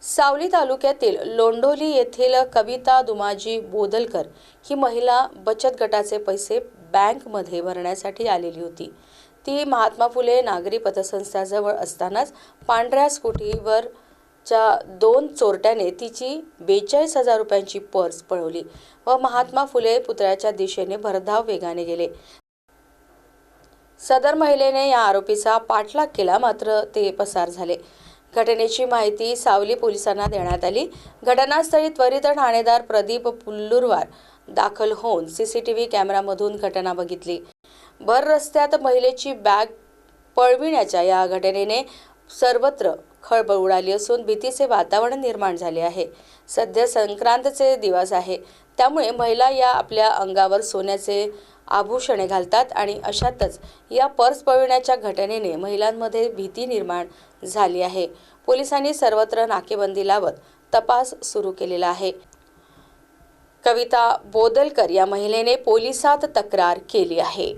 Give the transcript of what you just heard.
सावली तालुक्यातील लोंढोली येथील कविता दुमाजी बोदलकर ही महिला बचत गटाचे पैसे बँकमध्ये भरण्यासाठी आलेली होती। ती महात्मा फुले नागरी पतसंस्था जवळ असतानाच पांढऱ्या स्कूटीवर दोन चोरट्याने तिची 42,000 रुपयांची पर्स पळवली व महात्मा फुले पुतळ्याच्या दिशेने भरधाव वेगाने गेले। सदर महिलेने या आरोपीचा पाठलाग केला, मात्र ते पसार झाले। घटनेची माहिती सावली पोलिसांना देण्यात आली। घटनास्थळी त्वरित ठाणेदार प्रदीप पुल्लुरवार दाखल होऊन सीसीटीव्ही कॅमेरामधून घटना बघितली। भर रस्त्यात महिलेची बॅग पळविण्याच्या या घटनेने सर्वत्र खळबळ उडाली असून भीतीचे वातावरण निर्माण झाले आहे। सध्या संक्रांतचे दिवस आहे, त्यामुळे महिला या आपल्या अंगावर सोन्याचे आभूषणे घालतात आणि अशातच या पर्स पळविण्याच्या घटनेने महिलांमध्ये भीती निर्माण झाली आहे। पोलिसांनी सर्वत्र नाकेबंदी लावत तपास सुरू केलेला आहे। कविता बोदलकर या महिलेने पोलिसात तक्रार केली आहे।